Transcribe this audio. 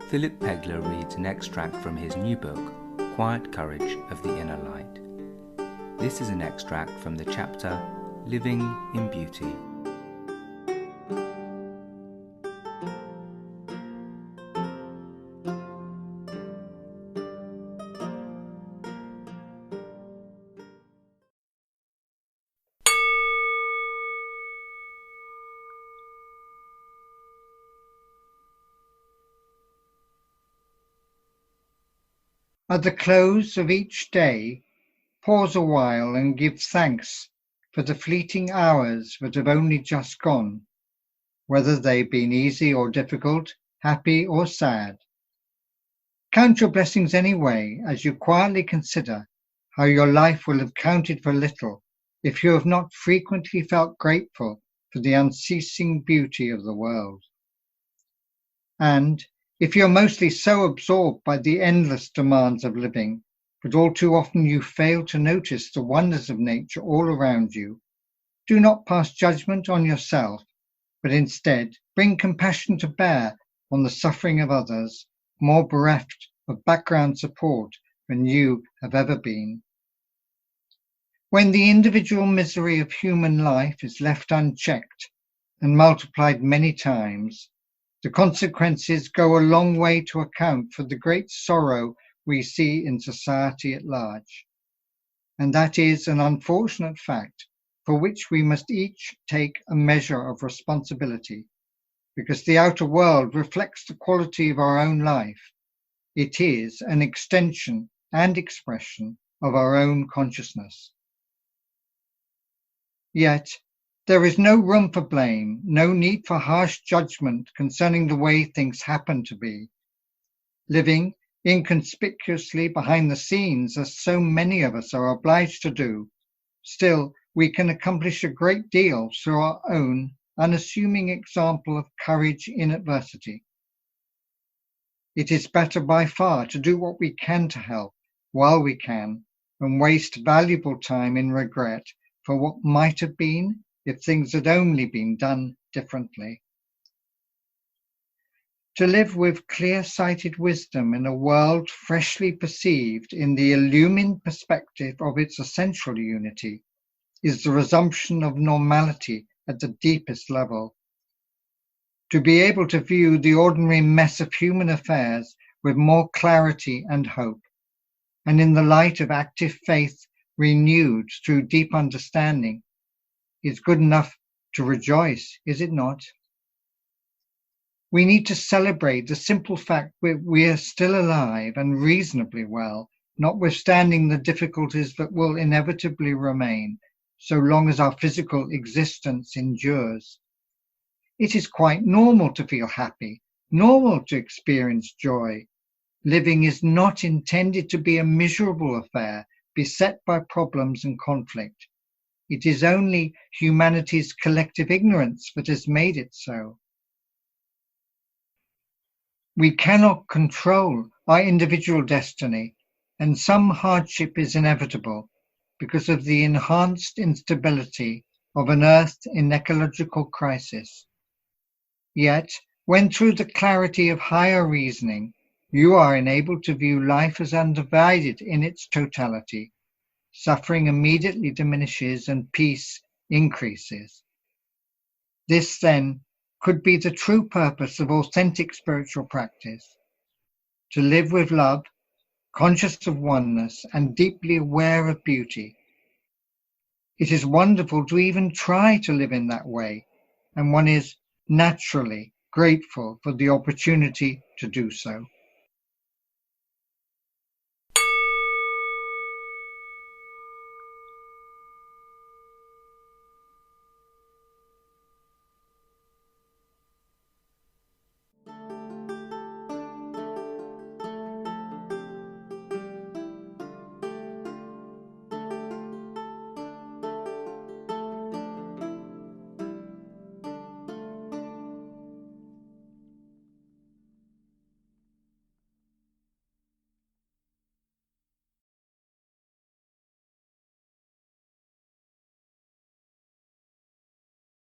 Philip Pegler reads an extract from his new book, Quiet Courage of the Inner Light. This is an extract from the chapter, Living in Beauty. At the close of each day, pause a while and give thanks for the fleeting hours that have only just gone, whether they've been easy or difficult, happy or sad. Count your blessings anyway as you quietly consider how your life will have counted for little if you have not frequently felt grateful for the unceasing beauty of the world. And if you're mostly so absorbed by the endless demands of living, but all too often you fail to notice the wonders of nature all around you, do not pass judgment on yourself, but instead bring compassion to bear on the suffering of others, more bereft of background support than you have ever been. When the individual misery of human life is left unchecked and multiplied many times, the consequences go a long way to account for the great sorrow we see in society at large. And that is an unfortunate fact for which we must each take a measure of responsibility, because the outer world reflects the quality of our own life. It is an extension and expression of our own consciousness. Yet, there is no room for blame, no need for harsh judgment concerning the way things happen to be. Living inconspicuously behind the scenes, as so many of us are obliged to do, still we can accomplish a great deal through our own unassuming example of courage in adversity. It is better by far to do what we can to help while we can than waste valuable time in regret for what might have been if things had only been done differently. To live with clear-sighted wisdom in a world freshly perceived in the illumined perspective of its essential unity is the resumption of normality at the deepest level. To be able to view the ordinary mess of human affairs with more clarity and hope, and in the light of active faith renewed through deep understanding, is good enough to rejoice, is it not? We need to celebrate the simple fact that we are still alive and reasonably well, notwithstanding the difficulties that will inevitably remain, so long as our physical existence endures. It is quite normal to feel happy, normal to experience joy. Living is not intended to be a miserable affair, beset by problems and conflict. It is only humanity's collective ignorance that has made it so. We cannot control our individual destiny, and some hardship is inevitable because of the enhanced instability of an Earth in ecological crisis. Yet, when through the clarity of higher reasoning, you are enabled to view life as undivided in its totality, suffering immediately diminishes and peace increases. This, then, could be the true purpose of authentic spiritual practice: to live with love, conscious of oneness, and deeply aware of beauty. It is wonderful to even try to live in that way, and one is naturally grateful for the opportunity to do so.